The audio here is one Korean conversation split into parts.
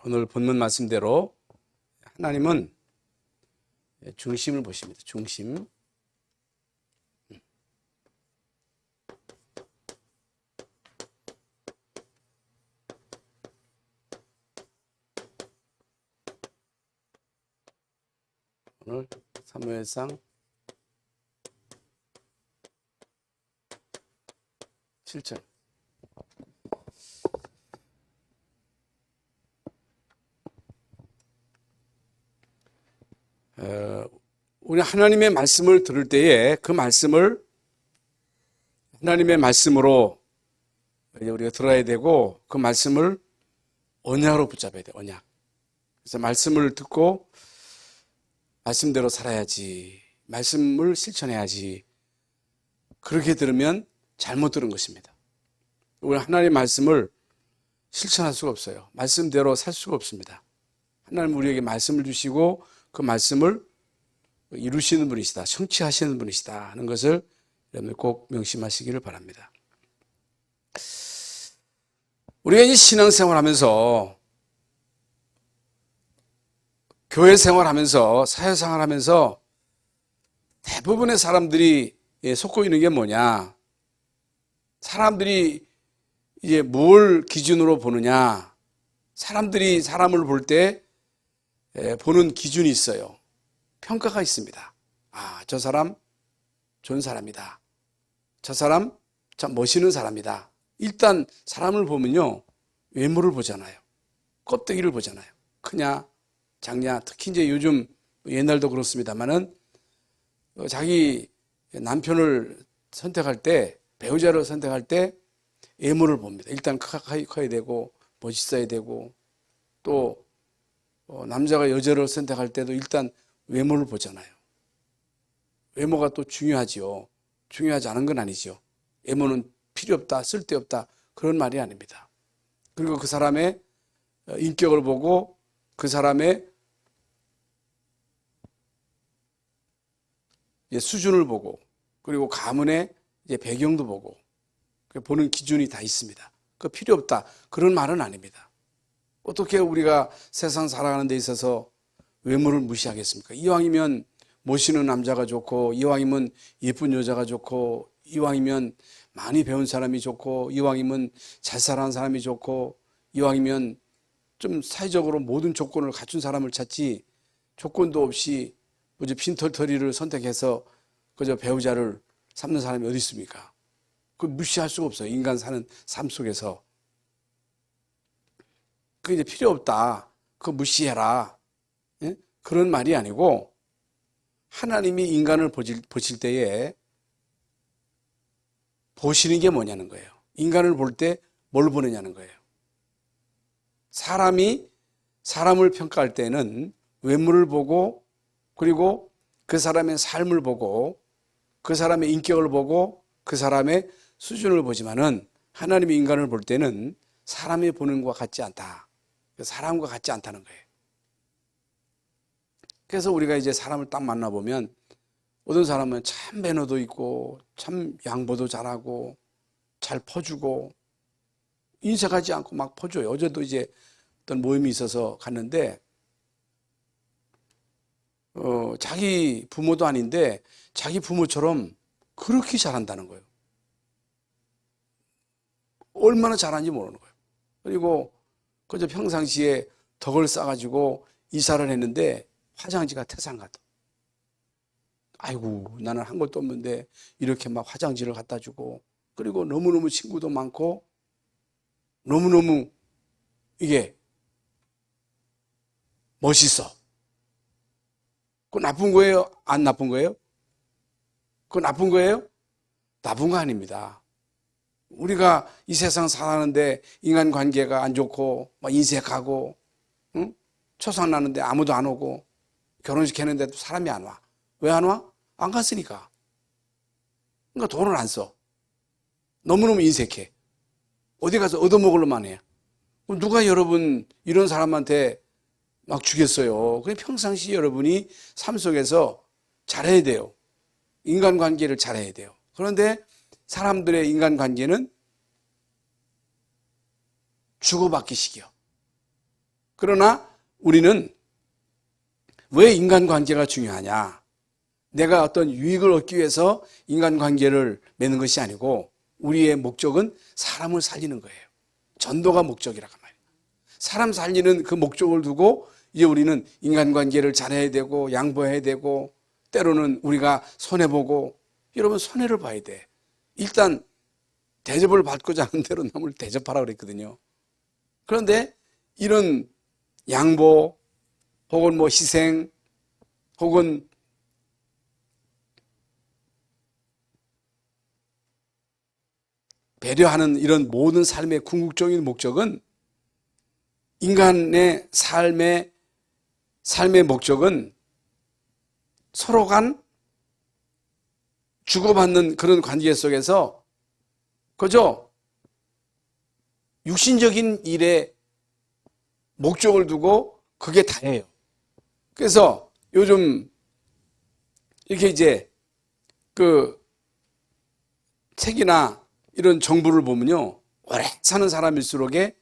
오늘 본문 말씀대로 하나님은 중심을 보십니다. 중심. 오늘 사무엘상 7절. 우리 하나님의 말씀을 들을 때에 그 말씀을 하나님의 말씀으로 우리가 들어야 되고 그 말씀을 언약으로 붙잡아야 돼. 언약. 그래서 말씀을 듣고 말씀대로 살아야지. 말씀을 실천해야지. 그렇게 들으면 잘못 들은 것입니다. 우리 하나님의 말씀을 실천할 수가 없어요. 말씀대로 살 수가 없습니다. 하나님 우리에게 말씀을 주시고 그 말씀을 이루시는 분이시다. 성취하시는 분이시다 하는 것을 여러분들 꼭 명심하시기를 바랍니다. 우리가 이제 신앙생활하면서 교회 생활하면서 사회생활하면서 대부분의 사람들이 속고 있는 게 뭐냐? 사람들이 이제 뭘 기준으로 보느냐? 사람들이 사람을 볼 때 보는 기준이 있어요. 평가가 있습니다. 아, 저 사람 좋은 사람이다. 저 사람 참 멋있는 사람이다. 일단 사람을 보면요, 외모를 보잖아요. 껍데기를 보잖아요. 크냐, 작냐. 특히 이제 요즘 옛날도 그렇습니다만은 자기 남편을 선택할 때, 배우자를 선택할 때 외모를 봅니다. 일단 커야 되고 멋있어야 되고, 또 남자가 여자를 선택할 때도 일단 외모를 보잖아요. 외모가 또 중요하지요. 중요하지 않은 건 아니죠. 외모는 필요 없다, 쓸데없다, 그런 말이 아닙니다. 그리고 그 사람의 인격을 보고 그 사람의 수준을 보고, 그리고 가문의 배경도 보고, 보는 기준이 다 있습니다. 그 필요 없다, 그런 말은 아닙니다. 어떻게 우리가 세상 살아가는 데 있어서 외모를 무시하겠습니까? 이왕이면 멋있는 남자가 좋고, 이왕이면 예쁜 여자가 좋고, 이왕이면 많이 배운 사람이 좋고, 이왕이면 잘 살아가는 사람이 좋고, 이왕이면 좀 사회적으로 모든 조건을 갖춘 사람을 찾지, 조건도 없이 빈털터리를 선택해서 그저 배우자를 삼는 사람이 어디 있습니까? 그걸 무시할 수가 없어요. 인간 사는 삶 속에서. 그게 이제 필요 없다, 그거 무시해라, 그런 말이 아니고, 하나님이 인간을 보실 때에 보시는 게 뭐냐는 거예요. 인간을 볼 때 뭘 보느냐는 거예요. 사람이 사람을 평가할 때는 외모를 보고, 그리고 그 사람의 삶을 보고, 그 사람의 인격을 보고, 그 사람의 수준을 보지만은, 하나님이 인간을 볼 때는 사람이 보는 것과 같지 않다. 사람과 같지 않다는 거예요. 그래서 우리가 이제 사람을 딱 만나보면, 어떤 사람은 참 매너도 있고, 참 양보도 잘하고, 잘 퍼주고, 인색하지 않고 막 퍼줘요. 어제도 이제 어떤 모임이 있어서 갔는데, 자기 부모도 아닌데, 자기 부모처럼 그렇게 잘한다는 거예요. 얼마나 잘하는지 모르는 거예요. 그리고 그저 평상시에 덕을 쌓아가지고 이사를 했는데, 화장지가 태산 같아. 아이고, 나는 한 것도 없는데 이렇게 막 화장지를 갖다 주고, 그리고 너무너무 친구도 많고, 너무너무 이게 멋있어. 그거 나쁜 거예요? 안 나쁜 거예요? 그거 나쁜 거예요? 나쁜 거 아닙니다. 우리가 이 세상 살아가는데 인간관계가 안 좋고 막 인색하고, 응? 초상 나는데 아무도 안 오고, 결혼식 했는데도 사람이 안 와. 왜 안 와? 안 갔으니까. 그러니까 돈을 안 써. 너무너무 인색해. 어디 가서 얻어먹을만 해. 그럼 누가 여러분 이런 사람한테 막 주겠어요? 그냥 평상시 여러분이 삶 속에서 잘해야 돼요. 인간관계를 잘해야 돼요. 그런데 사람들의 인간관계는 주고받기식이요. 그러나 우리는 왜 인간관계가 중요하냐? 내가 어떤 유익을 얻기 위해서 인간관계를 맺는 것이 아니고 우리의 목적은 사람을 살리는 거예요. 전도가 목적이라고 말이에요. 사람 살리는 그 목적을 두고 이제 우리는 인간관계를 잘해야 되고 양보해야 되고 때로는 우리가 손해보고, 여러분 손해를 봐야 돼. 일단 대접을 받고자 하는 대로 남을 대접하라 그랬거든요. 그런데 이런 양보 혹은 뭐 희생 혹은 배려하는 이런 모든 삶의 궁극적인 목적은, 인간의 삶의 목적은 서로 간 주고받는 그런 관계 속에서 그저 육신적인 일에 목적을 두고 그게 다예요. 그래서 요즘 이렇게 이제 그 책이나 이런 정보를 보면요, 오래 사는 사람일수록에,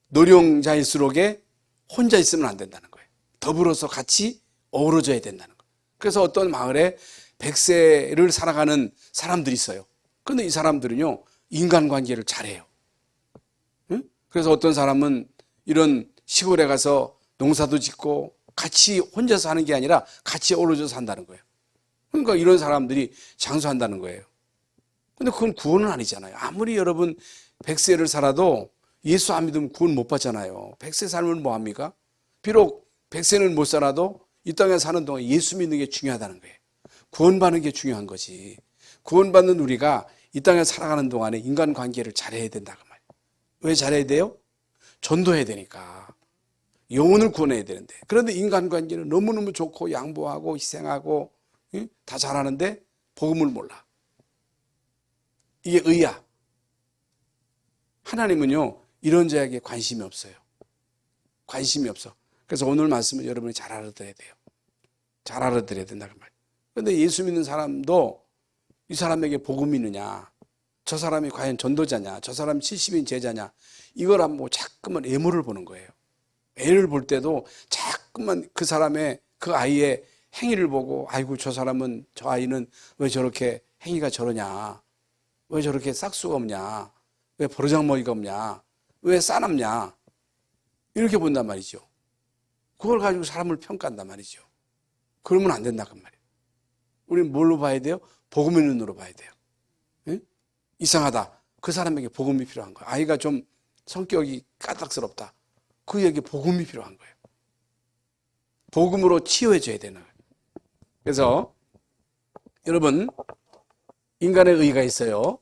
노령자일수록에 혼자 있으면 안 된다는 거예요. 더불어서 같이 어우러져야 된다는 거예요. 그래서 어떤 마을에 100세를 살아가는 사람들이 있어요. 그런데 이 사람들은요, 인간관계를 잘해요. 응? 그래서 어떤 사람은 이런 시골에 가서 농사도 짓고 같이 혼자 사는 게 아니라 같이 어우러져 산다는 거예요. 그러니까 이런 사람들이 장수한다는 거예요. 근데 그건 구원은 아니잖아요. 아무리 여러분 100세를 살아도 예수 안 믿으면 구원 못 받잖아요. 100세 살면 뭐합니까? 비록 100세는 못 살아도 이 땅에 사는 동안 예수 믿는 게 중요하다는 거예요. 구원받는 게 중요한 거지. 구원받는 우리가 이 땅에 살아가는 동안에 인간관계를 잘해야 된다고 말이에요. 왜 잘해야 돼요? 전도해야 되니까. 영혼을 구원해야 되는데. 그런데 인간관계는 너무너무 좋고 양보하고 희생하고 다 잘하는데 복음을 몰라. 이게 의야. 하나님은요, 이런 자에게 관심이 없어요. 관심이 없어. 그래서 오늘 말씀을 여러분이 잘 알아들어야 돼요. 잘 알아들어야 된다는 말이에요. 그런데 예수 믿는 사람도 이 사람에게 복음이 있느냐, 저 사람이 과연 전도자냐, 저 사람이 70인 제자냐, 이걸 안 보고 자꾸만 애모를 보는 거예요. 애를 볼 때도 자꾸만 그 사람의, 그 아이의 행위를 보고, 아이고 저 사람은, 저 아이는 왜 저렇게 행위가 저러냐, 왜 저렇게 싹수가 없냐, 왜 버르장머리가 없냐, 왜 싸납냐, 이렇게 본단 말이죠. 그걸 가지고 사람을 평가한단 말이죠. 그러면 안 된다고 말이에요. 우리는 뭘로 봐야 돼요? 복음의 눈으로 봐야 돼요. 응? 이상하다. 그 사람에게 복음이 필요한 거예요. 아이가 좀 성격이 까딱스럽다. 그에게 복음이 필요한 거예요. 복음으로 치유해줘야 되는 거예요. 그래서 여러분, 인간의 의가 있어요.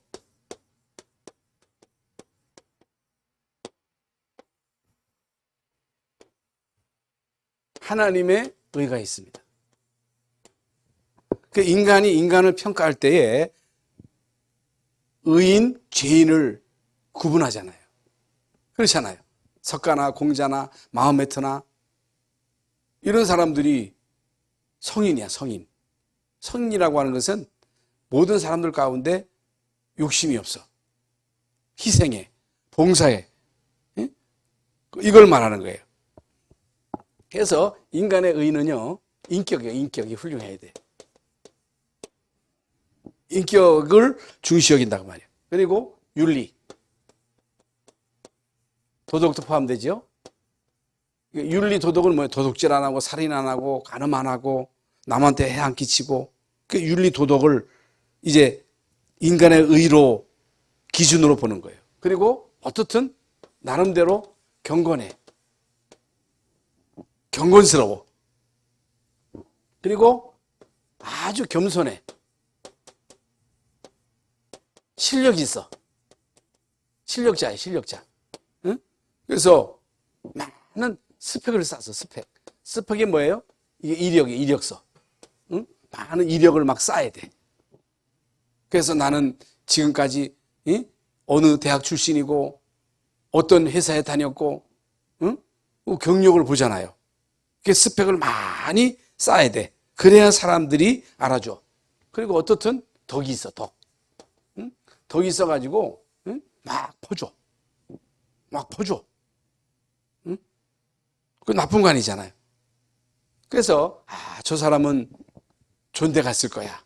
하나님의 의가 있습니다. 그 인간이 인간을 평가할 때에 의인, 죄인을 구분하잖아요. 그렇잖아요. 석가나 공자나 마호메트나 이런 사람들이 성인이야, 성인. 성인이라고 하는 것은 모든 사람들 가운데 욕심이 없어. 희생해, 봉사해. 이걸 말하는 거예요. 그래서 인간의 의는요, 인격이에요. 인격이 훌륭해야 돼. 인격을 중시 여긴다고 말이에요. 그리고 윤리, 도덕도 포함되죠. 윤리 도덕은 뭐예요? 도둑질 안 하고 살인 안 하고 간음 안 하고 남한테 해 안 끼치고, 그 윤리 도덕을 이제 인간의 의로 기준으로 보는 거예요. 그리고 어떻든 나름대로 경건해, 경건스러워. 그리고 아주 겸손해. 실력이 있어. 실력자야, 실력자. 응? 그래서 많은 스펙을 쌓았어, 스펙. 스펙이 뭐예요? 이게 이력이에요, 이력서. 응? 많은 이력을 막 쌓아야 돼. 그래서 나는 지금까지 어느 대학 출신이고 어떤 회사에 다녔고, 응? 경력을 보잖아요. 그 스펙을 많이 쌓아야 돼. 그래야 사람들이 알아줘. 그리고 어떻든 덕이 있어, 덕. 응? 덕이 있어가지고 응? 막 퍼줘. 막 퍼줘. 응? 그 나쁜 거 아니잖아요. 그래서 저 사람은 좋은 데 갔을 거야.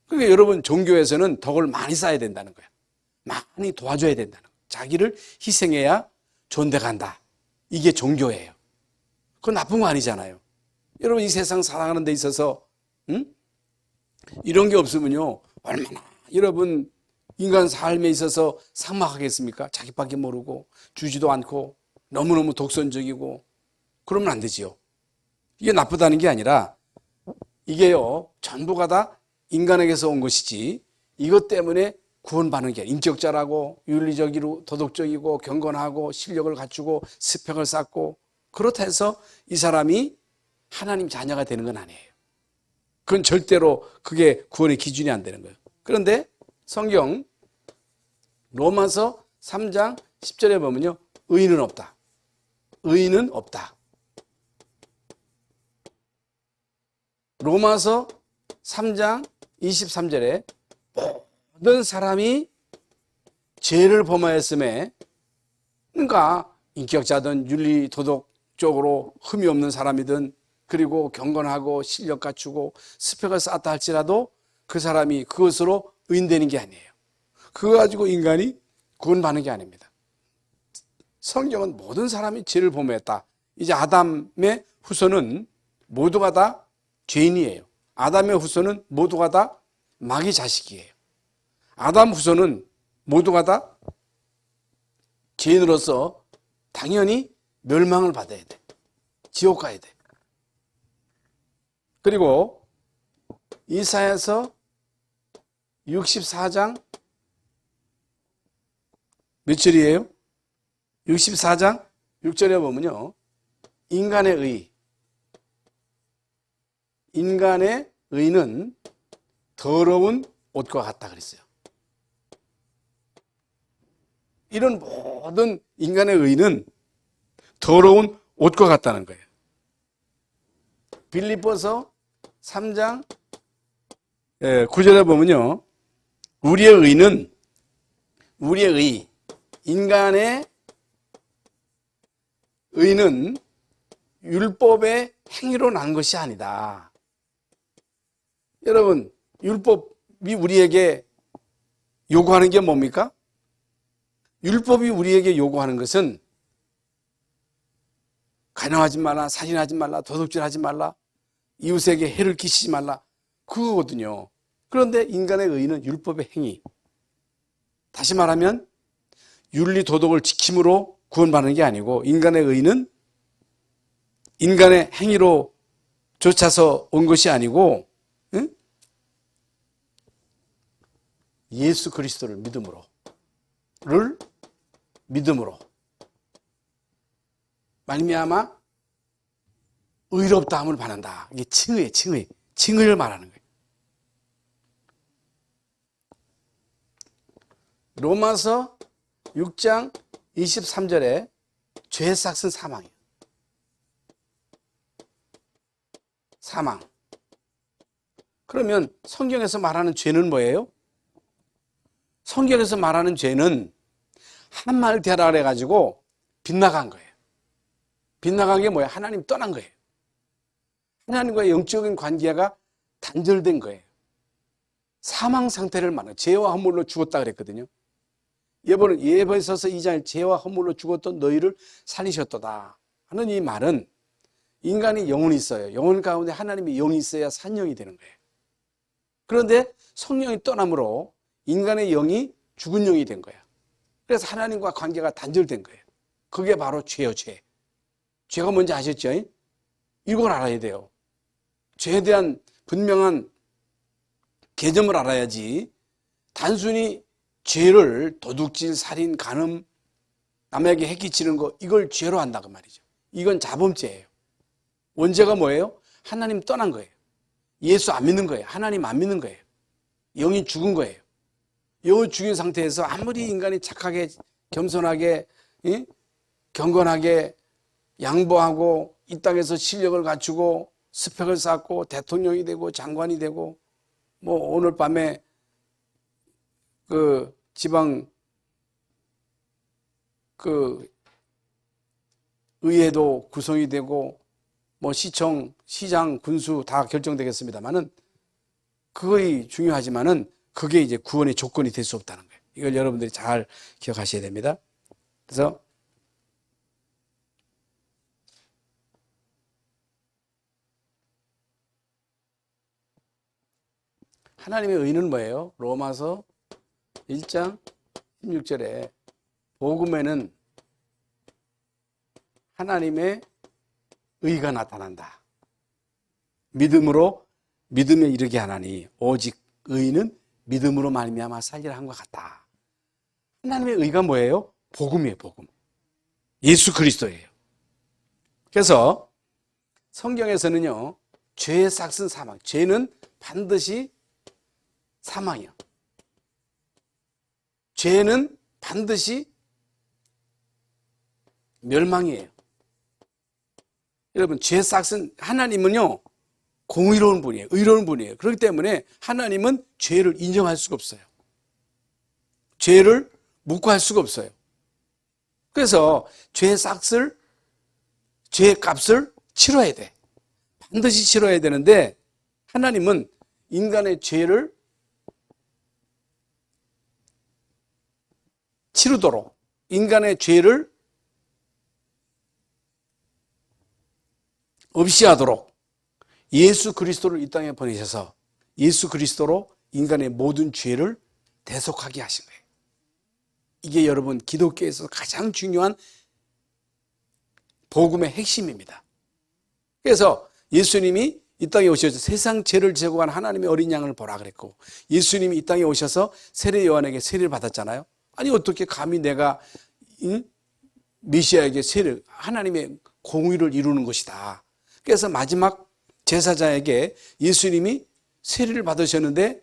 그러니까 여러분, 종교에서는 덕을 많이 쌓아야 된다는 거야. 많이 도와줘야 된다는 거야. 자기를 희생해야 좋은 데 간다. 이게 종교예요. 그건 나쁜 거 아니잖아요. 여러분, 이 세상 살아가는 데 있어서 이런 게 없으면요, 얼마나 여러분 인간 삶에 있어서 삭막하겠습니까? 자기밖에 모르고 주지도 않고 너무너무 독선적이고 그러면 안 되지요. 이게 나쁘다는 게 아니라 이게요, 전부가 다 인간에게서 온 것이지 이것 때문에 구원받는 게 인격자라고 윤리적이고 도덕적이고 경건하고 실력을 갖추고 스펙을 쌓고 그렇다 해서 이 사람이 하나님 자녀가 되는 건 아니에요. 그건 절대로 그게 구원의 기준이 안 되는 거예요. 그런데 성경 로마서 3장 10절에 보면요, 의인은 없다. 의인은 없다. 로마서 3장 23절에 모든 사람이 죄를 범하였음에, 그러니까 인격자든 윤리 도덕적으로 흠이 없는 사람이든 그리고 경건하고 실력 갖추고 스펙을 쌓았다 할지라도 그 사람이 그것으로 의인되는 게 아니에요. 그거 가지고 인간이 구원받는 게 아닙니다. 성경은 모든 사람이 죄를 범했다. 이제 아담의 후손은 모두가 다 죄인이에요. 아담의 후손은 모두가 다 마귀 자식이에요. 아담 후손은 모두가 다 죄인으로서 당연히 멸망을 받아야 돼. 지옥 가야 돼. 그리고 이사야서 64장 몇 절이에요? 64장 6절에 보면요, 인간의 의는 더러운 옷과 같다 그랬어요. 이런 모든 인간의 의는 더러운 옷과 같다는 거예요. 빌립보서 3장 9절에 보면요, 인간의 의는 율법의 행위로 난 것이 아니다. 여러분, 율법이 우리에게 요구하는 게 뭡니까? 율법이 우리에게 요구하는 것은 간음하지 말라, 살인하지 말라, 도둑질하지 말라, 이웃에게 해를 끼치지 말라, 그거거든요. 그런데 인간의 의는 율법의 행위, 다시 말하면 윤리 도덕을 지킴으로 구원받는 게 아니고, 인간의 의는 인간의 행위로 쫓아서 온 것이 아니고, 예수 그리스도를 믿음으로 말미암아 의롭다함을 받는다. 이게 칭의를 말하는 거예요. 로마서 6장 23절에 죄의 삭은 사망이에요. 사망. 그러면 성경에서 말하는 죄는 뭐예요? 성경에서 말하는 죄는 한말 되라 그래가지고 빗나간 거예요. 빗나간 게 뭐예요? 하나님 떠난 거예요. 하나님과의 영적인 관계가 단절된 거예요. 사망 상태를 말해요. 죄와 허물로 죽었다 그랬거든요. 예배소서 2장 죄와 허물로 죽었던 너희를 살리셨도다 하는 이 말은, 인간이 영혼이 있어요. 영혼 가운데 하나님의 영이 있어야 산영이 되는 거예요. 그런데 성령이 떠남으로 인간의 영이 죽은 영이 된 거예요. 그래서 하나님과 관계가 단절된 거예요. 그게 바로 죄요, 죄. 죄가 뭔지 아셨죠? 이걸 알아야 돼요. 죄에 대한 분명한 개념을 알아야지 단순히 죄를 도둑질, 살인, 간음, 남에게 해끼치는 거, 이걸 죄로 한다고 말이죠. 이건 자범죄예요. 원죄가 뭐예요? 하나님 떠난 거예요. 예수 안 믿는 거예요. 하나님 안 믿는 거예요. 영이 죽은 거예요. 영이 죽인 상태에서 아무리 인간이 착하게, 겸손하게, 경건하게, 양보하고 이 땅에서 실력을 갖추고 스펙을 쌓고 대통령이 되고 장관이 되고, 뭐 오늘 밤에 그 지방 그 의회도 구성이 되고 뭐 시청, 시장, 군수 다 결정되겠습니다만은 그거이 중요하지만은 그게 이제 구원의 조건이 될 수 없다는 거예요. 이걸 여러분들이 잘 기억하셔야 됩니다. 그래서 하나님의 의는 뭐예요? 로마서 1장 16절에 복음에는 하나님의 의가 나타난다. 믿음에 이르게 하나니 오직 의는 믿음으로 말미암아 살리라 한 것 같다. 하나님의 의가 뭐예요? 복음이에요, 복음. 예수 그리스도예요. 그래서 성경에서는요, 죄의 삭은 사망, 죄는 반드시 사망이요. 죄는 반드시 멸망이에요. 여러분, 죄 삭은 하나님은요, 공의로운 분이에요. 의로운 분이에요. 그렇기 때문에 하나님은 죄를 인정할 수가 없어요. 죄를 묵고할 수가 없어요. 그래서 죄의 삭을, 죄의 값을 치러야 돼. 반드시 치러야 되는데 하나님은 인간의 죄를 치르도록, 인간의 죄를 없이 하도록 예수 그리스도를 이 땅에 보내셔서 예수 그리스도로 인간의 모든 죄를 대속하게 하신 거예요. 이게 여러분 기독교에서 가장 중요한 복음의 핵심입니다. 그래서 예수님이 이 땅에 오셔서 세상 죄를 제거한 하나님의 어린 양을 보라 그랬고, 예수님이 이 땅에 오셔서 세례 요한에게 세례를 받았잖아요. 아니 어떻게 감히 내가 메시아에게 세례, 하나님의 공의를 이루는 것이다. 그래서 마지막 제사장에게 예수님이 세례를 받으셨는데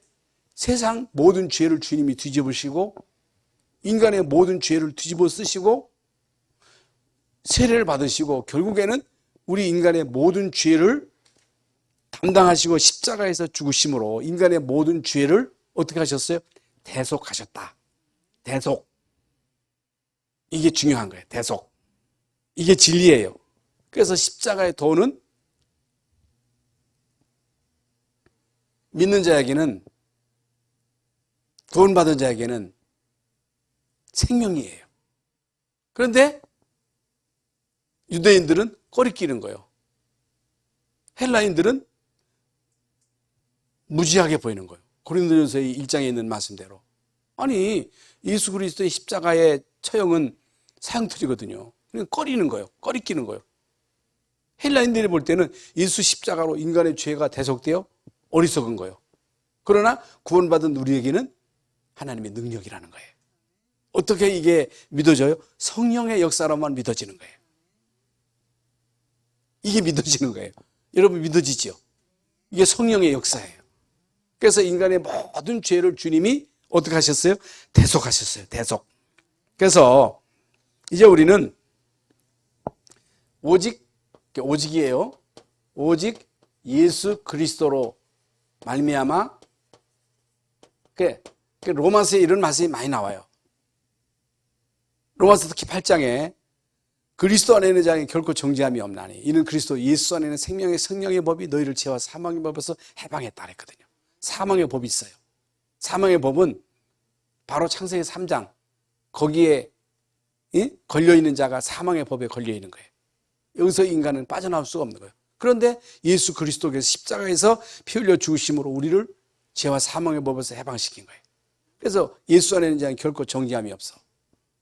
세상 모든 죄를 주님이 뒤집으시고 인간의 모든 죄를 뒤집어 쓰시고 세례를 받으시고 결국에는 우리 인간의 모든 죄를 담당하시고 십자가에서 죽으심으로 인간의 모든 죄를 어떻게 하셨어요? 대속하셨다. 대속. 이게 중요한 거예요. 대속. 이게 진리예요. 그래서 십자가의 도는 믿는 자에게는, 구원받은 자에게는 생명이에요. 그런데 유대인들은 꺼리끼는 거예요. 헬라인들은 무지하게 보이는 거예요. 고린도전서 1장에 있는 말씀대로. 아니 예수 그리스도의 십자가의 처형은 사형틀이거든요. 꺼리는 거예요. 꺼리끼는 거예요. 헬라인들이 볼 때는 예수 십자가로 인간의 죄가 대속되어 어리석은 거예요. 그러나 구원받은 우리에게는 하나님의 능력이라는 거예요. 어떻게 이게 믿어져요? 성령의 역사로만 믿어지는 거예요. 이게 믿어지는 거예요. 여러분 믿어지죠? 이게 성령의 역사예요. 그래서 인간의 모든 죄를 주님이 어떻게 하셨어요? 대속하셨어요. 대속. 그래서 이제 우리는 오직이에요. 오직 예수 그리스도로 말미암아. 로마서에 이런 말씀이 많이 나와요. 로마서 특히 8장에 그리스도 안에 있는 자에게 결코 정죄함이 없나니 이는 그리스도 예수 안에 있는 생명의 성령의 법이 너희를 죄와 사망의 법에서 해방했다 그랬거든요. 사망의 법이 있어요. 사망의 법은 바로 창세기 3장 거기에 걸려있는 자가 사망의 법에 걸려있는 거예요. 여기서 인간은 빠져나올 수가 없는 거예요. 그런데 예수 그리스도께서 십자가에서 피 흘려 죽으심으로 우리를 죄와 사망의 법에서 해방시킨 거예요. 그래서 예수 안에 있는 자는 결코 정죄함이 없어.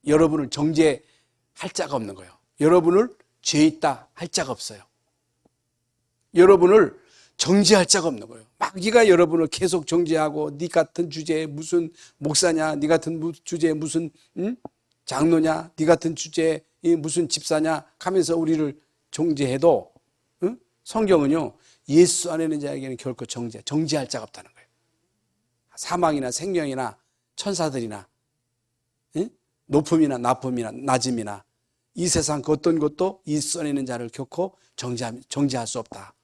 여러분을 정죄할 자가 없는 거예요. 여러분을 죄 있다 할 자가 없어요. 여러분을 정죄할 자가 없는 거예요. 마귀가 여러분을 계속 정죄하고 네 같은 주제에 무슨 목사냐, 네 같은 주제에 무슨 장로냐, 네 같은 주제에 무슨 집사냐 하면서 우리를 정죄해도 성경은요 예수 안에 있는 자에게는 결코 정죄할 자가 없다는 거예요. 사망이나 생명이나 천사들이나 높음이나 낮음이나 이 세상 그 어떤 것도 예수 안에 있는 자를 결코 정죄할 수 없다.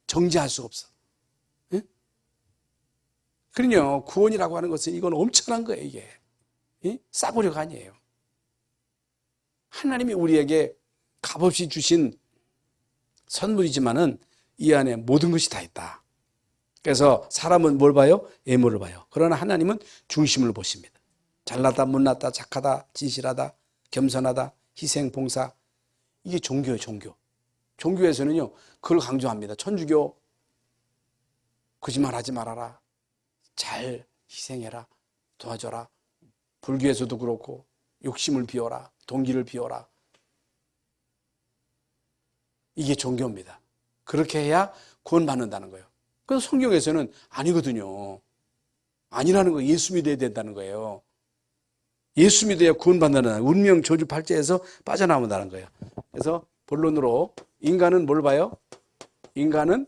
정죄할 수 없어. 그러니요 구원이라고 하는 것은 이건 엄청난 거예요. 이게 싸구려가 아니에요. 하나님이 우리에게 값없이 주신 선물이지만은 이 안에 모든 것이 다 있다. 그래서 사람은 뭘 봐요? 외모를 봐요. 그러나 하나님은 중심을 보십니다. 잘났다, 못났다, 착하다, 진실하다, 겸손하다, 희생, 봉사. 이게 종교예요, 종교. 종교에서는요, 그걸 강조합니다. 천주교, 거짓말하지 말아라. 잘 희생해라. 도와줘라. 불교에서도 그렇고, 욕심을 비워라. 동기를 비워라. 이게 종교입니다. 그렇게 해야 구원받는다는 거예요. 그래서 성경에서는 아니거든요. 아니라는 거, 예수 믿어야 된다는 거예요. 예수 믿어야 구원받는다는 거예요. 운명 저주 팔자에서 빠져나온다는 거예요. 그래서 본론으로 인간은 뭘 봐요? 인간은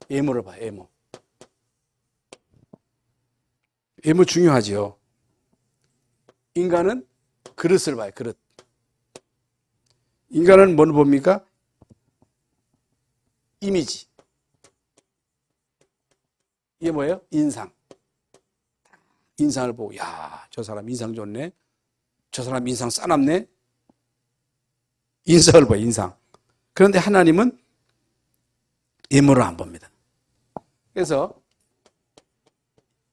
외모를 봐요. 외모. 외모 중요하죠. 인간은 그릇을 봐요. 그릇. 인간은 뭘 봅니까? 이미지. 이게 뭐예요? 인상. 인상을 보고, 야, 저 사람 인상 좋네. 저 사람 인상 싸납네. 인상을 봐요, 인상. 그런데 하나님은 외모를 안 봅니다. 그래서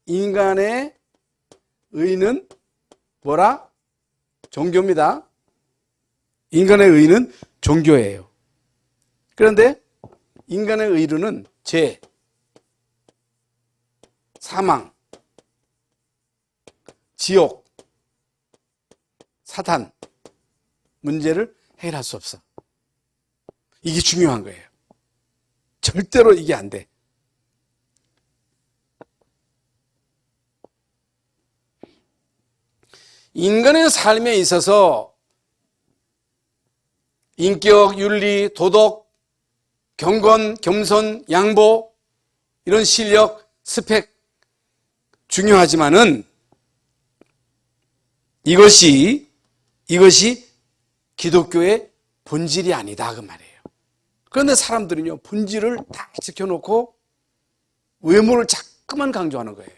인간의 의는 뭐라? 종교입니다. 인간의 의는 종교예요. 그런데 인간의 의로는 죄, 사망, 지옥, 사탄 문제를 해결할 수 없어. 이게 중요한 거예요. 절대로 이게 안 돼. 인간의 삶에 있어서 인격, 윤리, 도덕, 경건, 겸손, 양보, 이런 실력, 스펙 중요하지만은 이것이 기독교의 본질이 아니다 그 말이에요. 그런데 사람들은요, 본질을 다 지켜놓고 외모를 자꾸만 강조하는 거예요.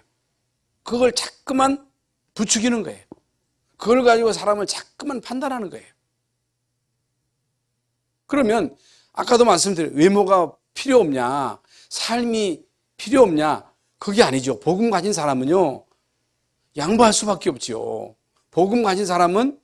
그걸 자꾸만 부추기는 거예요. 그걸 가지고 사람을 자꾸만 판단하는 거예요. 그러면 아까도 말씀드린 외모가 필요 없냐, 삶이 필요 없냐, 그게 아니죠. 복음 가진 사람은요, 양보할 수밖에 없지요. 복음 가진 사람은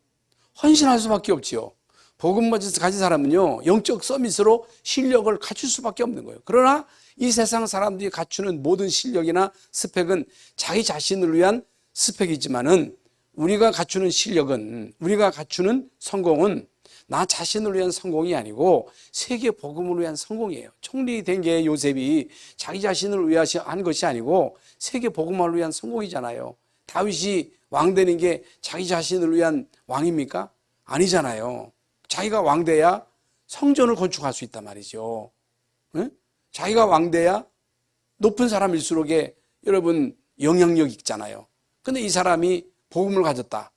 헌신할 수밖에 없지요. 복음 가진 사람은요, 영적 서밋으로 실력을 갖출 수밖에 없는 거예요. 그러나 이 세상 사람들이 갖추는 모든 실력이나 스펙은 자기 자신을 위한 스펙이지만은 우리가 갖추는 실력은, 우리가 갖추는 성공은 나 자신을 위한 성공이 아니고 세계 복음을 위한 성공이에요. 총리 된 게 요셉이 자기 자신을 위해서 한 것이 아니고 세계 복음을 위한 성공이잖아요. 다윗이 왕 되는 게 자기 자신을 위한 왕입니까? 아니잖아요. 자기가 왕 돼야 성전을 건축할 수 있단 말이죠. 응? 자기가 왕 돼야 높은 사람일수록에 여러분 영향력이 있잖아요. 근데 이 사람이 복음을 가졌다.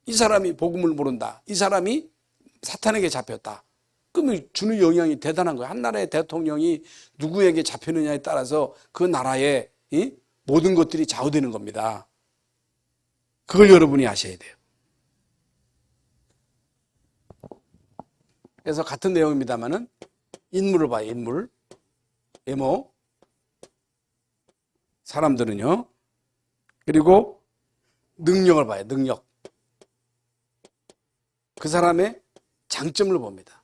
이 사람이 복음을 모른다. 이 사람이 사탄에게 잡혔다. 그러면 주는 영향이 대단한 거예요. 한 나라의 대통령이 누구에게 잡혔느냐에 따라서 그 나라의 모든 것들이 좌우되는 겁니다. 그걸 여러분이 아셔야 돼요. 그래서 같은 내용입니다만은 인물을 봐요. 인물. 외모. 사람들은요. 그리고 능력을 봐요. 능력. 그 사람의 장점을 봅니다.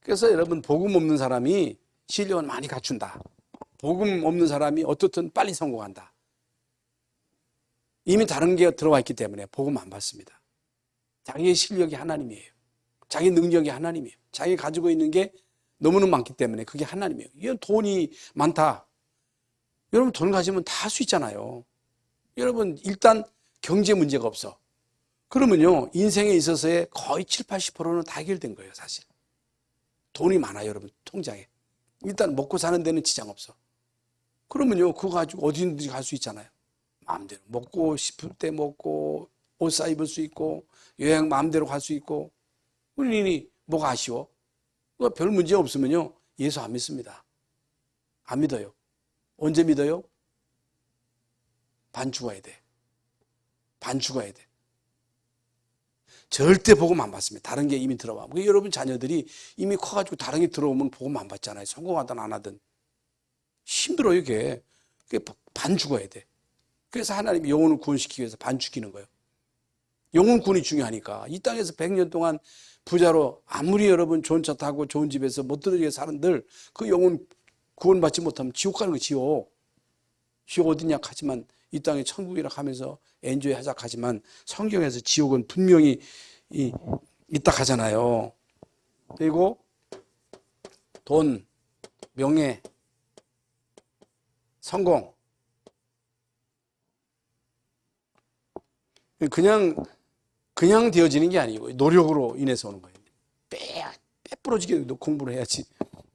그래서 여러분 복음 없는 사람이 실력은 많이 갖춘다. 복음 없는 사람이 어떻든 빨리 성공한다. 이미 다른 게 들어와 있기 때문에 복음 안 받습니다. 자기의 실력이 하나님이에요. 자기 능력이 하나님이에요. 자기가 가지고 있는 게 너무너무 많기 때문에 그게 하나님이에요. 이건 돈이 많다. 여러분 돈 가지면 다 할 수 있잖아요. 여러분 일단 경제 문제가 없어. 그러면요 인생에 있어서의 거의 7, 80%는 다 해결된 거예요. 사실 돈이 많아요. 여러분 통장에 일단 먹고 사는 데는 지장 없어. 그러면요 그거 가지고 어디든지 갈 수 있잖아요. 마음대로 먹고 싶을 때 먹고 옷 사 입을 수 있고 여행 마음대로 갈 수 있고. 우리니 뭐가 아쉬워? 별 문제 없으면요 예수 안 믿습니다. 안 믿어요. 언제 믿어요? 반 죽어야 돼. 반 죽어야 돼. 절대 복음 안 받습니다. 다른 게 이미 들어와. 여러분 자녀들이 이미 커가지고 다른 게 들어오면 복음 안 받잖아요. 성공하든 안 하든. 힘들어요, 이게. 그게 반 죽어야 돼. 그래서 하나님이 영혼을 구원시키기 위해서 반 죽이는 거예요. 영혼 구원이 중요하니까. 이 땅에서 100년 동안 부자로 아무리 여러분 좋은 차 타고 좋은 집에서 멋들어지게 사는들 그 영혼 구원받지 못하면 지옥 가는 거 지옥. 지옥 어디냐 하지만 이 땅에 천국이라 하면서 엔조이 하자 하지만 성경에서 지옥은 분명히 있다 하잖아요. 그리고 돈, 명예, 성공. 그냥 되어지는 게 아니고 노력으로 인해서 오는 거예요. 빼부러지게 공부를 해야지.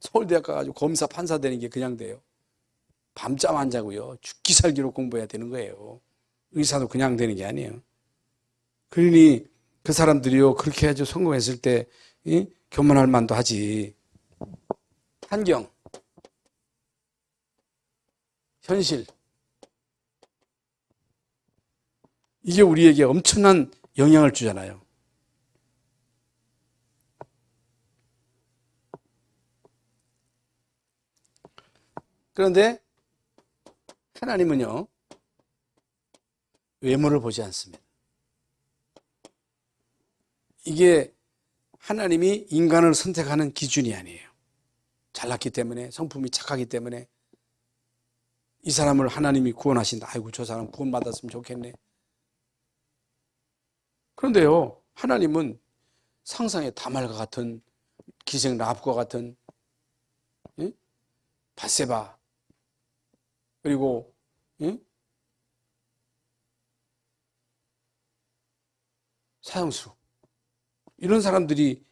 서울대학 가가지고 검사, 판사 되는 게 그냥 돼요. 밤잠 안 자고요. 죽기 살기로 공부해야 되는 거예요. 의사도 그냥 되는 게 아니에요. 그러니 그 사람들이요 그렇게 해가지고 성공했을 때 교만할 만도 하지. 환경, 현실, 이게 우리에게 엄청난 영향을 주잖아요. 그런데 하나님은요 외모를 보지 않습니다. 이게 하나님이 인간을 선택하는 기준이 아니에요. 잘났기 때문에, 성품이 착하기 때문에 이 사람을 하나님이 구원하신다. 아이고 저 사람 구원받았으면 좋겠네. 그런데요 하나님은 상상의 다말과 같은 기생 라합과 같은 밧세바 그리고 사형수 이런 사람들이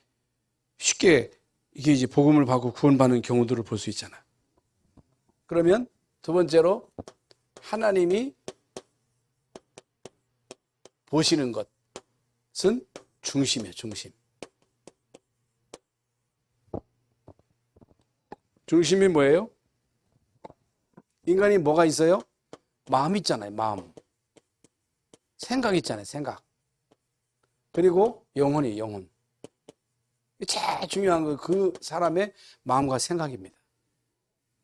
쉽게 이게 이제 복음을 받고 구원받는 경우들을 볼 수 있잖아요. 그러면 두 번째로 하나님이 보시는 것은 중심이에요. 중심. 중심이 뭐예요? 인간이 뭐가 있어요? 마음 있잖아요. 마음. 생각 있잖아요. 생각. 그리고 영혼이 영혼. 제일 중요한 건 그 사람의 마음과 생각입니다.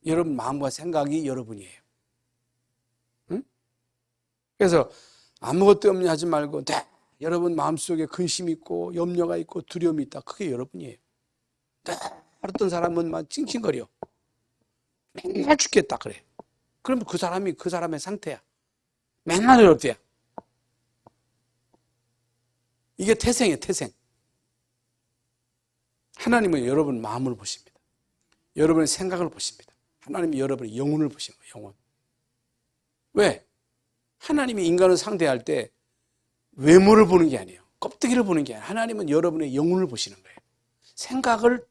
여러분 마음과 생각이 여러분이에요. 응? 그래서 아무것도 염려 하지 말고 여러분 마음속에 근심이 있고 염려가 있고 두려움이 있다. 그게 여러분이에요. 어떤 사람은 막 찡찡거려. 맨날 죽겠다 그래. 그럼 그 사람이 그 사람의 상태야. 맨날 어때야? 이게 태생이에요. 태생. 하나님은 여러분 마음을 보십니다. 여러분의 생각을 보십니다. 하나님이 여러분의 영혼을 보시는 거예요. 영혼. 왜? 하나님이 인간을 상대할 때 외모를 보는 게 아니에요. 껍데기를 보는 게 아니에요. 하나님은 여러분의 영혼을 보시는 거예요. 생각을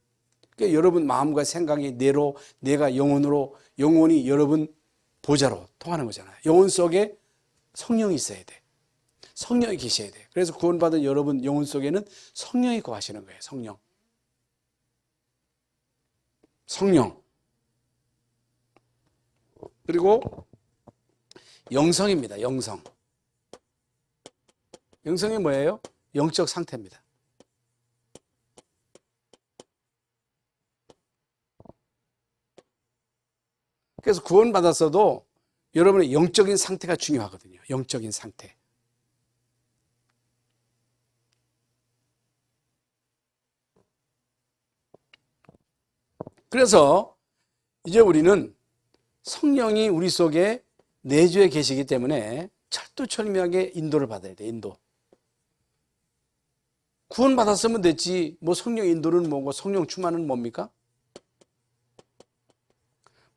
그러니까 여러분 마음과 생각이 뇌로 내가 영혼으로 영혼이 여러분 보좌로 통하는 거잖아요. 영혼 속에 성령이 있어야 돼. 성령이 계셔야 돼. 그래서 구원받은 여러분 영혼 속에는 성령이 거하시는 거예요. 성령. 성령. 그리고 영성입니다. 영성. 영성이 뭐예요? 영적 상태입니다. 그래서 구원받았어도 여러분의 영적인 상태가 중요하거든요. 영적인 상태. 그래서 이제 우리는 성령이 우리 속에 내주에 계시기 때문에 철두철미하게 인도를 받아야 돼. 인도. 구원받았으면 됐지 뭐 성령 인도는 뭐고 성령 충만은 뭡니까?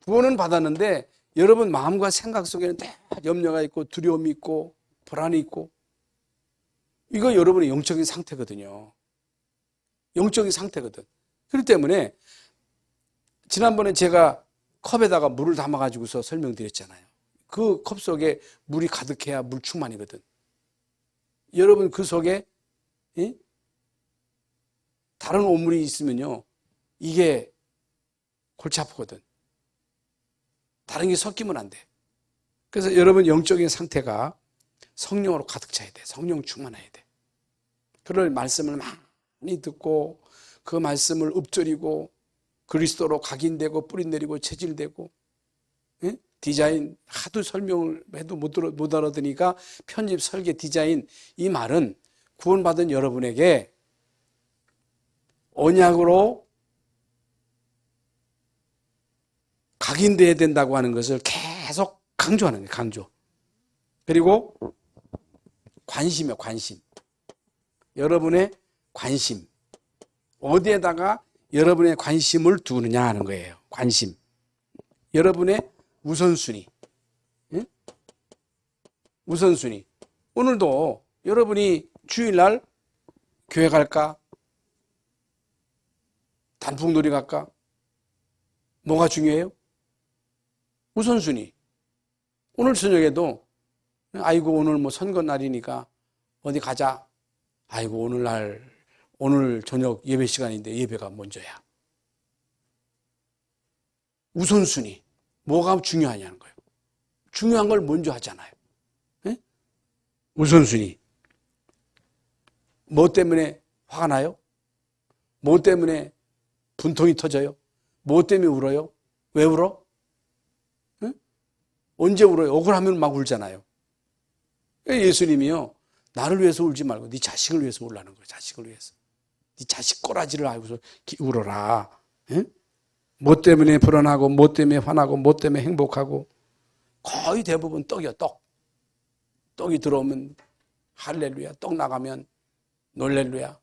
구원은 받았는데 여러분 마음과 생각 속에는 다 염려가 있고 두려움이 있고 불안이 있고 이거 여러분의 영적인 상태거든요. 영적인 상태거든. 그렇기 때문에 지난번에 제가 컵에다가 물을 담아가지고서 설명드렸잖아요. 그 컵 속에 물이 가득해야 물 충만이거든. 여러분 그 속에 다른 오물이 있으면요 이게 골치 아프거든. 다른 게 섞이면 안 돼. 그래서 여러분 영적인 상태가 성령으로 가득 차야 돼. 성령 충만해야 돼. 그럴 말씀을 많이 듣고 그 말씀을 읊조리고 그리스도로 각인되고 뿌리내리고 체질되고, 예? 디자인 하도 설명을 해도 못 알아듣으니까 편집, 설계, 디자인, 이 말은 구원받은 여러분에게 언약으로 각인돼야 된다고 하는 것을 계속 강조하는 거예요. 강조. 그리고 관심이요. 관심. 여러분의 관심. 어디에다가 여러분의 관심을 두느냐 하는 거예요. 관심. 여러분의 우선순위. 응? 우선순위. 오늘도 여러분이 주일날 교회 갈까? 단풍놀이 갈까? 뭐가 중요해요? 우선순위. 오늘 저녁에도 아이고 오늘 뭐 선거 날이니까 어디 가자. 아이고 오늘 저녁 예배 시간인데 예배가 먼저야. 우선순위. 뭐가 중요하냐는 거예요. 중요한 걸 먼저 하잖아요. 네? 우선순위. 뭐 때문에 화가 나요? 뭐 때문에 분통이 터져요? 뭐 때문에 울어요? 왜 울어? 네? 언제 울어요? 억울하면 막 울잖아요. 예수님이요, 나를 위해서 울지 말고 네 자식을 위해서 울라는 거예요. 자식을 위해서. 네 자식 꼬라지를 알고서 울어라. 네? 뭐 때문에 불안하고, 뭐 때문에 화나고, 뭐 때문에 행복하고. 거의 대부분 떡이요, 떡. 떡이 들어오면 할렐루야, 떡 나가면 놀렐루야.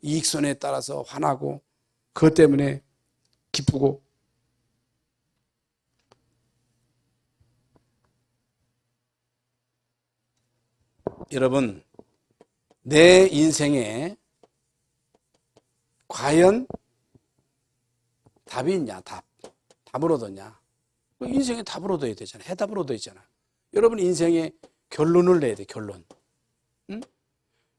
이익선에 따라서 화나고, 그것 때문에 기쁘고. 여러분, 내 인생에 과연 답이 있냐? 답을 얻었냐? 인생에 답을 얻어야 되잖아. 해답을 얻어야 되잖아. 여러분 인생에 결론을 내야 돼. 결론. 응?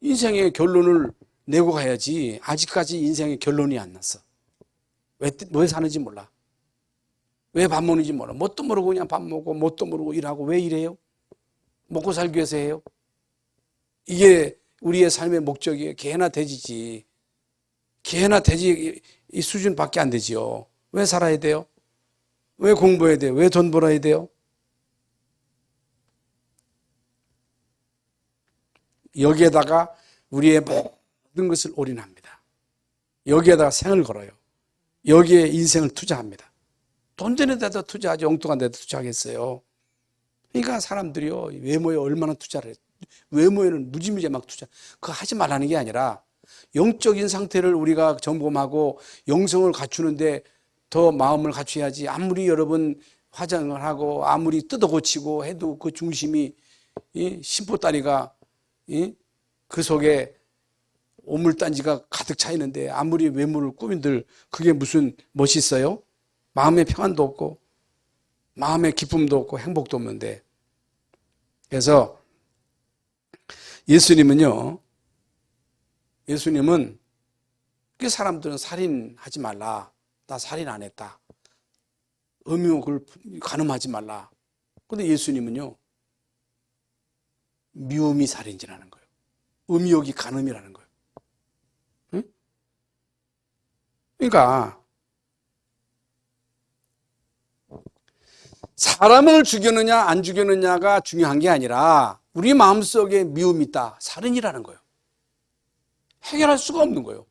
인생의 결론을 내고 가야지. 아직까지 인생의 결론이 안 났어. 왜 사는지 몰라. 왜 밥 먹는지 몰라. 뭣도 모르고 그냥 밥 먹고, 뭣도 모르고 일하고. 왜 이래요? 먹고 살기 위해서 해요. 이게 우리의 삶의 목적이에요. 개나 돼지지. 개나 돼지 이 수준밖에 안 되지요. 왜 살아야 돼요? 왜 공부해야 돼요? 왜 돈 벌어야 돼요? 여기에다가 우리의 모든 것을 올인합니다. 여기에다가 생을 걸어요. 여기에 인생을 투자합니다. 돈 되는 데다 투자하지 엉뚱한 데다 투자하겠어요. 그러니까 사람들이요, 외모에 얼마나 투자를 해요. 외모에는 무지무지 막 투자. 그거 하지 말라는 게 아니라 영적인 상태를 우리가 점검하고 영성을 갖추는데 더 마음을 갖춰야지. 아무리 여러분 화장을 하고 아무리 뜯어 고치고 해도 그 중심이 심보다리가 그 속에 오물단지가 가득 차 있는데 아무리 외모를 꾸민들 그게 무슨 멋있어요? 마음의 평안도 없고 마음의 기쁨도 없고 행복도 없는데. 그래서 예수님은 그 사람들은 살인하지 말라. 나 살인 안 했다. 음욕을 간음하지 말라. 그런데 예수님은요, 미움이 살인이라는 거예요. 음욕이 간음이라는 거예요. 응? 그러니까 사람을 죽였느냐 안 죽였느냐가 중요한 게 아니라 우리 마음속에 미움이 있다. 살인이라는 거예요. 해결할 수가 없는 거예요.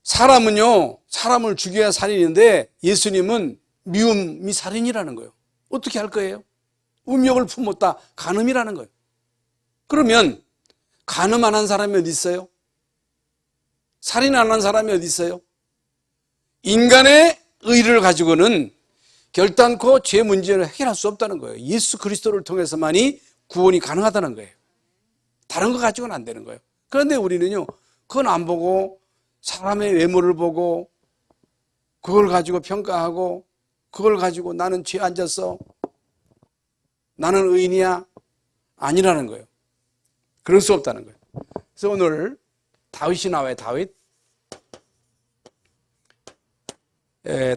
사람은요, 사람을 죽여야 살인인데 예수님은 미움이 살인이라는 거예요. 어떻게 할 거예요? 음욕을 품었다. 간음이라는 거예요. 그러면 간음 안 한 사람이 어디 있어요? 살인 안 한 사람이 어디 있어요? 인간의 의를 가지고는 결단코 죄 문제를 해결할 수 없다는 거예요. 예수 그리스도를 통해서만이 구원이 가능하다는 거예요. 다른 거 가지고는 안 되는 거예요. 그런데 우리는요, 그건 안 보고 사람의 외모를 보고 그걸 가지고 평가하고 그걸 가지고 나는 죄 안 졌어. 나는 의인이야. 아니라는 거예요. 그럴 수 없다는 거예요. 그래서 오늘 다윗이 나와요.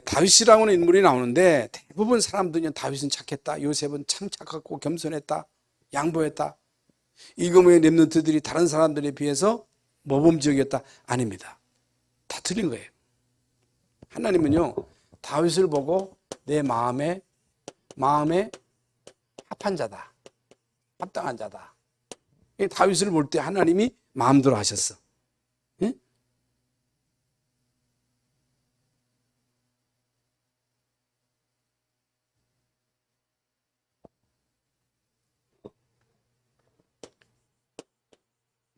다윗이라고 하는 인물이 나오는데 대부분 사람들은 다윗은 착했다. 요셉은 참 착하고 겸손했다. 양보했다. 이거의 렘넌트들이 다른 사람들에 비해서 모범적이었다? 아닙니다. 다 틀린 거예요. 하나님은요, 다윗을 보고 내 마음에 합한 자다, 합당한 자다. 다윗을 볼 때 하나님이 마음대로 하셨어. 예?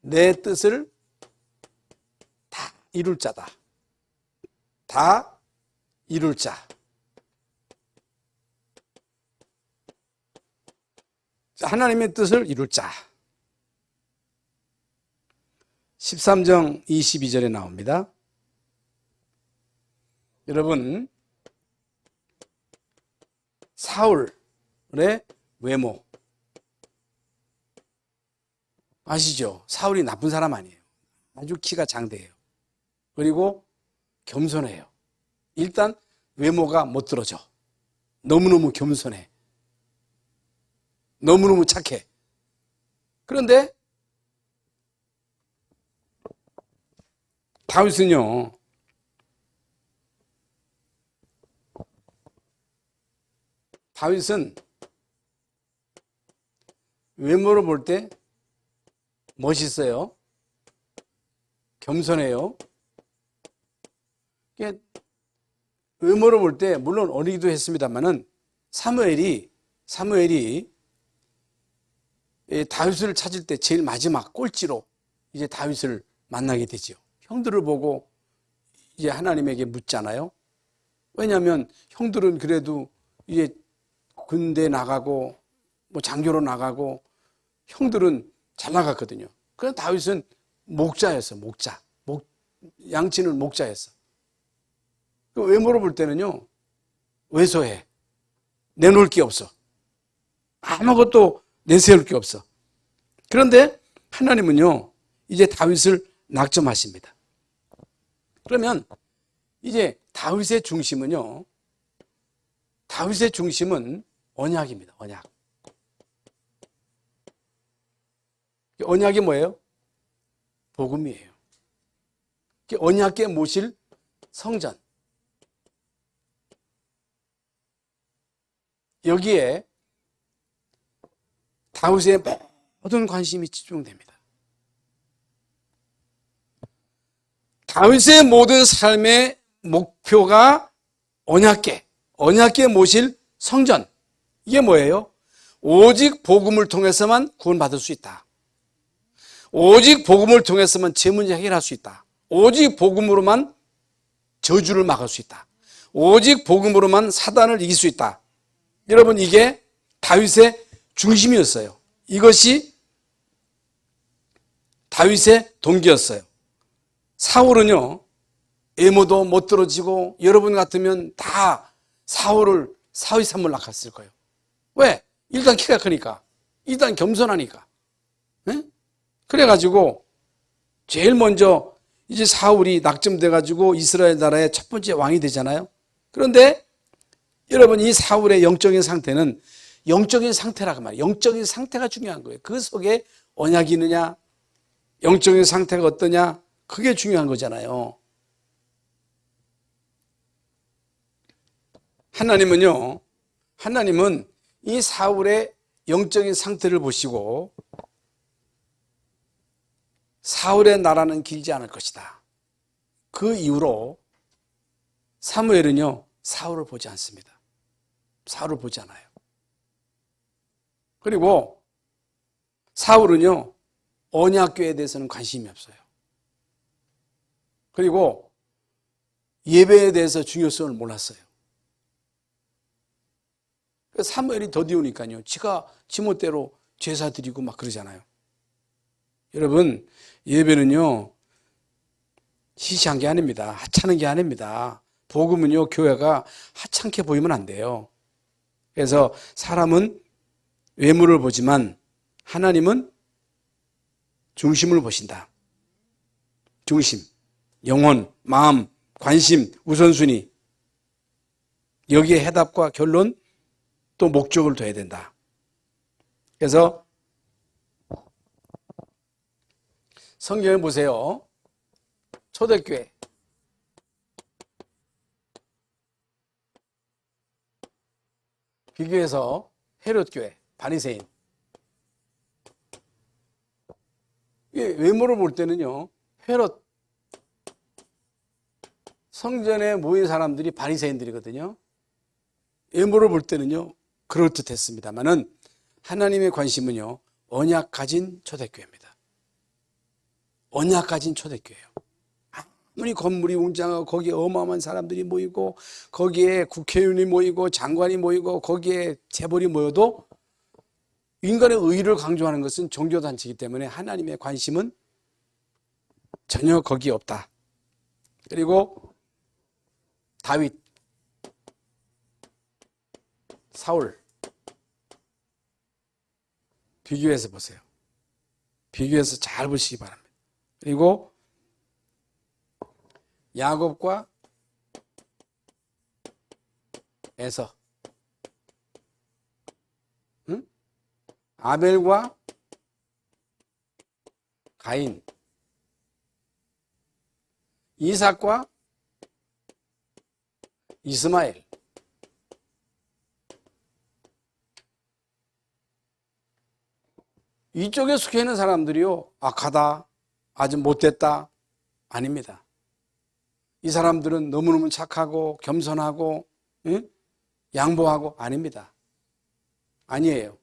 내 뜻을 다 이룰 자다. 다 이룰 자. 하나님의 뜻을 이룰 자. 13장 22절에 나옵니다. 여러분, 사울의 외모 아시죠? 사울이 나쁜 사람 아니에요. 아주 키가 장대해요. 그리고 겸손해요. 일단 외모가 못 들어져. 너무너무 겸손해. 너무너무 착해. 그런데 다윗은요, 다윗은 외모를 볼 때 멋있어요. 겸손해요. 외모를 볼 때 물론 어리기도 했습니다만은 사무엘이 다윗을 찾을 때 제일 마지막 꼴찌로 이제 다윗을 만나게 되죠. 형들을 보고 이제 하나님에게 묻잖아요. 왜냐하면 형들은 그래도 이제 군대 나가고 뭐 장교로 나가고 형들은 잘 나갔거든요. 그런데 다윗은 목자였어. 양치는 목자였어. 그 외모로 볼 때는요, 왜소해. 내놓을 게 없어. 아무것도 내세울 게 없어. 그런데 하나님은요, 이제 다윗을 낙점하십니다. 그러면 이제 다윗의 중심은 언약입니다. 언약이 뭐예요? 복음이에요. 언약계 모실 성전. 여기에 다윗의 모든 관심이 집중됩니다. 다윗의 모든 삶의 목표가 언약계 모실 성전. 이게 뭐예요? 오직 복음을 통해서만 구원받을 수 있다. 오직 복음을 통해서만 제 문제 해결할 수 있다. 오직 복음으로만 저주를 막을 수 있다. 오직 복음으로만 사단을 이길 수 있다. 여러분, 이게 다윗의 중심이었어요. 이것이 다윗의 동기였어요. 사울은요, 외모도 못 들어지고 여러분 같으면 다 사울의 삶을 낙했을 거예요. 왜? 일단 키가 크니까. 일단 겸손하니까. 네? 그래가지고 제일 먼저 이제 사울이 낙점돼가지고 이스라엘 나라의 첫 번째 왕이 되잖아요. 그런데 여러분, 이 사울의 영적인 상태는 영적인 상태라고 말이에요. 영적인 상태가 중요한 거예요. 그 속에 언약이 있느냐, 영적인 상태가 어떠냐, 그게 중요한 거잖아요. 하나님은 이 사울의 영적인 상태를 보시고 사울의 나라는 길지 않을 것이다. 그 이후로 사무엘은요, 사울을 보지 않습니다. 사울을 보지 않아요. 그리고 사울은요, 언약궤에 대해서는 관심이 없어요. 그리고 예배에 대해서 중요성을 몰랐어요. 사무엘이 더디우니까요, 지가 지멋대로 제사 드리고 막 그러잖아요. 여러분, 예배는요, 시시한 게 아닙니다. 하찮은 게 아닙니다. 복음은요, 교회가 하찮게 보이면 안 돼요. 그래서 사람은 외모를 보지만 하나님은 중심을 보신다. 중심, 영혼, 마음, 관심, 우선순위. 여기에 해답과 결론, 또 목적을 둬야 된다. 그래서 성경에 보세요. 초대교회. 비교해서 헤롯교회, 바리새인. 외모를 볼 때는요, 헤롯 성전에 모인 사람들이 바리새인들이거든요. 외모를 볼 때는요, 그럴듯했습니다만은 하나님의 관심은요, 언약 가진 초대교회입니다. 언약 가진 초대교회예요. 아무리 건물이 웅장하고 거기에 어마어마한 사람들이 모이고 거기에 국회의원이 모이고 장관이 모이고 거기에 재벌이 모여도 인간의 의의를 강조하는 것은 종교단체이기 때문에 하나님의 관심은 전혀 거기에 없다. 그리고 다윗, 사울 비교해서 보세요. 비교해서 잘 보시기 바랍니다. 그리고 야곱과 에서, 응? 아벨과 가인, 이삭과 이스마엘, 이쪽에 속해 있는 사람들이요, 악하다, 아주 못됐다, 아닙니다. 이 사람들은 너무너무 착하고 겸손하고, 응? 양보하고, 아닙니다. 아니에요.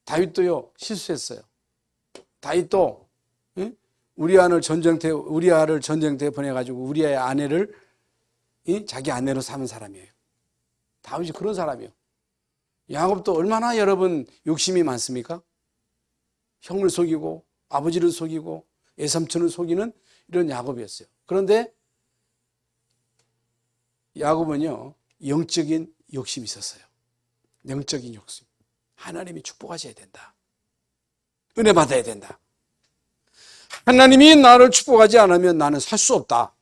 다윗도요, 실수했어요. 다윗도, 응? 우리아를 전쟁터에 보내가지고 우리아의 아내를 자기 아내로 삼은 사람이에요. 다윗이 그런 사람이에요. 야곱도 얼마나 여러분 욕심이 많습니까? 형을 속이고 아버지를 속이고 외삼촌을 속이는 이런 야곱이었어요. 그런데 야곱은요, 영적인 욕심이 있었어요. 영적인 욕심. 하나님이 축복하셔야 된다. 은혜 받아야 된다. 하나님이 나를 축복하지 않으면 나는 살 수 없다.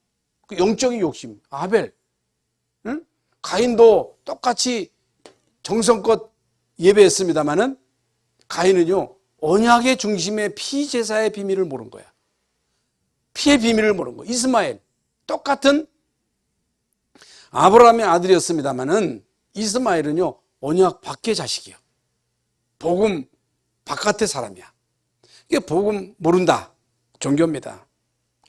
그 영적인 욕심. 아벨, 응? 가인도 똑같이 정성껏 예배했습니다마는 가인은요, 언약의 중심의 피제사의 비밀을 모른 거야. 피의 비밀을 모른 거야. 이스마엘, 똑같은 아브라함의 아들이었습니다마는 이스마엘은요, 언약 밖의 자식이에요. 복음 바깥의 사람이야. 이게 복음 모른다. 종교입니다.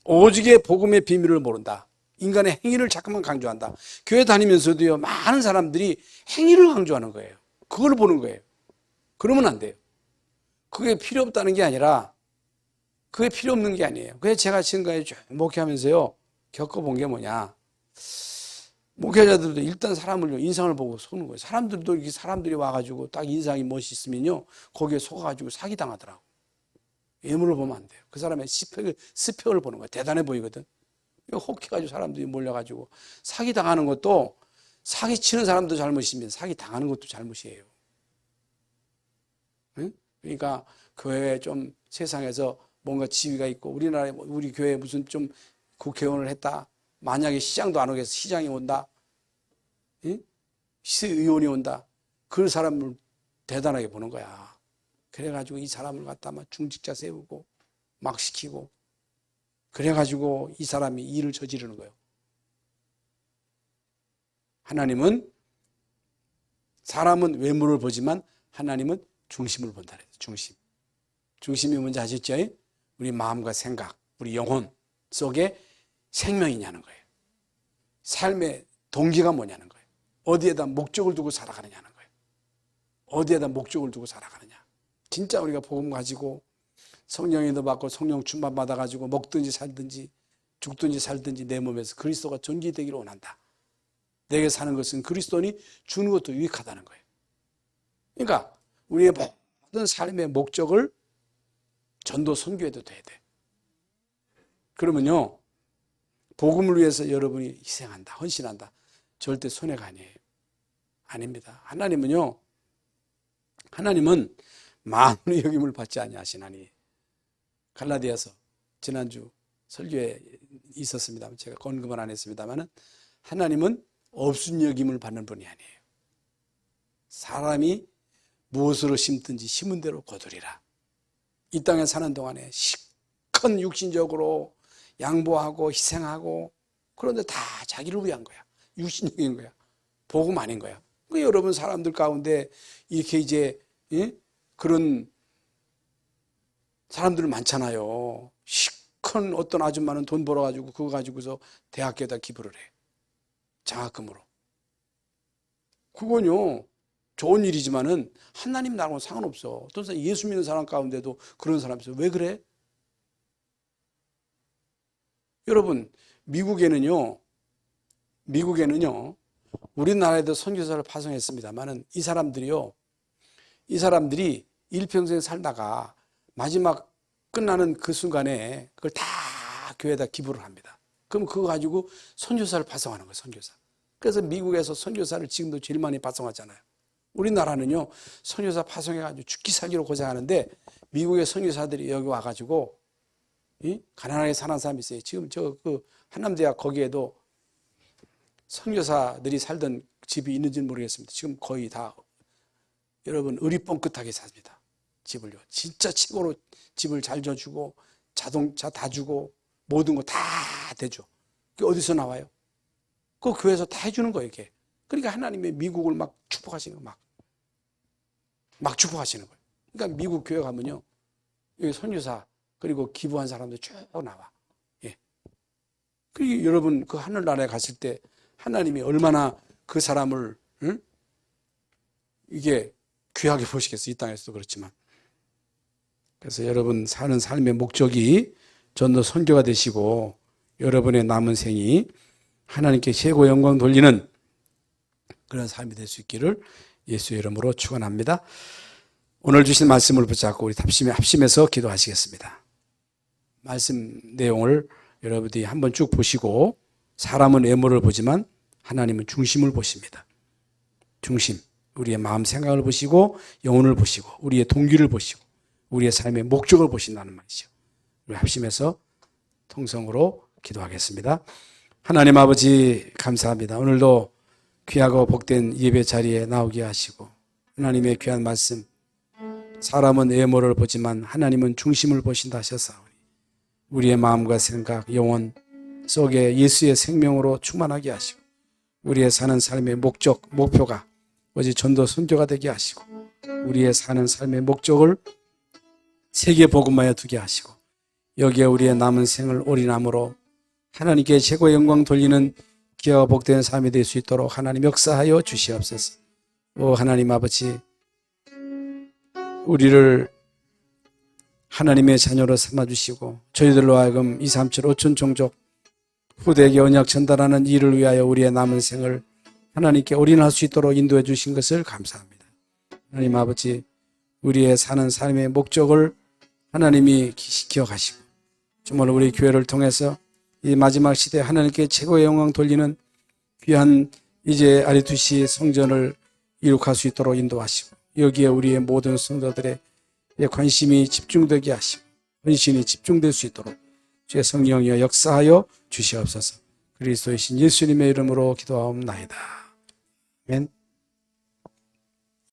오직의 복음의 비밀을 모른다. 인간의 행위를 자꾸만 강조한다. 교회 다니면서도요, 많은 사람들이 행위를 강조하는 거예요. 그걸 보는 거예요. 그러면 안 돼요. 그게 필요 없다는 게 아니라, 그게 필요 없는 게 아니에요. 그래서 제가 지금까지 쭉 목회하면서요, 겪어본 게 뭐냐. 목회자들도 일단 사람을 인상을 보고 속는 거예요. 사람들도 이렇게 사람들이 와가지고 딱 인상이 멋있으면요, 거기에 속아가지고 사기당하더라고. 외모를 보면 안 돼요. 그 사람의 스펙을 보는 거예요. 대단해 보이거든. 혹해가지고 사람들이 몰려가지고 사기당하는 것도, 사기치는 사람도 잘못이면 사기당하는 것도 잘못이에요. 응? 그러니까 교회에 좀 세상에서 뭔가 지위가 있고, 우리나라에 우리 교회에 무슨 좀 국회의원을 했다. 만약에 시장도 안 오겠어. 시장이 온다. 응? 시의원이 온다. 그 사람을 대단하게 보는 거야. 그래가지고 이 사람을 갖다 막 중직자 세우고 막 시키고, 그래가지고 이 사람이 일을 저지르는 거예요. 하나님은, 사람은 외모를 보지만 하나님은 중심을 본다 그래요. 중심. 중심이 뭔지 아시죠? 우리 마음과 생각, 우리 영혼 속에 생명이냐는 거예요. 삶의 동기가 뭐냐는 거예요. 어디에다 목적을 두고 살아가느냐는 거예요. 어디에다 목적을 두고 살아가느냐. 진짜 우리가 복음 가지고 성령에도 받고 성령 충만 받아가지고 먹든지 살든지 죽든지 살든지 내 몸에서 그리스도가 존귀되기를 원한다. 내게 사는 것은 그리스도니 주는 것도 유익하다는 거예요. 그러니까 우리의 모든 삶의 목적을 전도 선교해도 돼야 돼. 그러면요, 복음을 위해서 여러분이 희생한다, 헌신한다. 절대 손해가 아니에요. 아닙니다. 하나님은 만물의 여김을 받지 아니하시나니. 갈라디아서 지난주 설교에 있었습니다만 제가 언급은 안 했습니다만, 하나님은 없은 여김을 받는 분이 아니에요. 사람이 무엇으로 심든지 심은 대로 거두리라. 이 땅에 사는 동안에 실컷 육신적으로 양보하고 희생하고, 그런데 다 자기를 위한 거야. 육신적인 거야. 복음 아닌 거야. 여러분 사람들 가운데 이렇게 이제 그런 사람들 많잖아요. 실컷 어떤 아줌마는 돈 벌어가지고 그거 가지고서 대학교에다 기부를 해. 장학금으로. 그건요 좋은 일이지만은 하나님 나라하고는 상관없어. 어떤 사람 예수 믿는 사람 가운데도 그런 사람이 있어요. 왜 그래? 여러분 미국에는요 우리나라에도 선교사를 파송했습니다만은 이 사람들이 일평생 살다가 마지막 끝나는 그 순간에 그걸 다 교회에다 기부를 합니다. 그럼 그거 가지고 선교사를 파송하는 거예요. 선교사. 그래서 미국에서 선교사를 지금도 제일 많이 파송하잖아요. 우리나라는요 선교사 파송해가지고 죽기 살기로 고생하는데, 미국의 선교사들이 여기 와가지고 가난하게 사는 사람이 있어요. 지금 그 한남대학 거기에도 선교사들이 살던 집이 있는지는 모르겠습니다. 지금 거의 다 여러분 으리뻥끗하게 삽니다. 집을요. 진짜 최고로 집을 잘 줘주고 자동차 다 주고 모든 거 다 대줘. 그게 어디서 나와요? 그 교회에서 다 해주는 거예요. 이게. 그러니까 하나님의 미국을 막 축복하시는 거예요. 막 축복하시는 거예요. 그러니까 미국 교회 가면요 여기 선교사 그리고 기부한 사람들 쭉 나와. 예. 그리고 여러분 그 하늘나라에 갔을 때 하나님이 얼마나 그 사람을 이게 귀하게 보시겠어요. 이 땅에서도 그렇지만. 그래서 여러분 사는 삶의 목적이 전도 선교가 되시고, 여러분의 남은 생이 하나님께 최고 영광 돌리는 그런 삶이 될 수 있기를 예수의 이름으로 축원합니다. 오늘 주신 말씀을 붙잡고 우리 합심해서 기도하시겠습니다. 말씀 내용을 여러분들이 한번 쭉 보시고, 사람은 외모를 보지만 하나님은 중심을 보십니다. 중심, 우리의 마음 생각을 보시고 영혼을 보시고 우리의 동기를 보시고 우리의 삶의 목적을 보신다는 말이죠. 우리 합심해서 통성으로 기도하겠습니다. 하나님 아버지 감사합니다. 오늘도 귀하고 복된 예배 자리에 나오게 하시고, 하나님의 귀한 말씀, 사람은 외모를 보지만 하나님은 중심을 보신다 하셨사오니 우리의 마음과 생각, 영혼 속에 예수의 생명으로 충만하게 하시고, 우리의 사는 삶의 목적, 목표가 오직 전도 선교가 되게 하시고, 우리의 사는 삶의 목적을 세계 복음화에 두게 하시고, 여기에 우리의 남은 생을 올인함으로 하나님께 최고 영광 돌리는 귀하고 복된 삶이 될 수 있도록 하나님 역사하여 주시옵소서. 오 하나님 아버지, 우리를 하나님의 자녀로 삼아주시고 저희들로 하여금 2, 3, 7, 5천 종족 후대에게 언약 전달하는 일을 위하여 우리의 남은 생을 하나님께 올인할 수 있도록 인도해 주신 것을 감사합니다. 하나님 아버지, 우리의 사는 삶의 목적을 하나님이 기억하시고 정말 우리 교회를 통해서 이 마지막 시대에 하나님께 최고의 영광 돌리는 귀한 이제 아리투시 성전을 이룩할 수 있도록 인도하시고, 여기에 우리의 모든 성도들의 관심이 집중되게 하시고 헌신이 집중될 수 있도록 주의 성령이여 역사하여 주시옵소서. 그리스도의 신 예수님의 이름으로 기도하옵나이다. 아멘.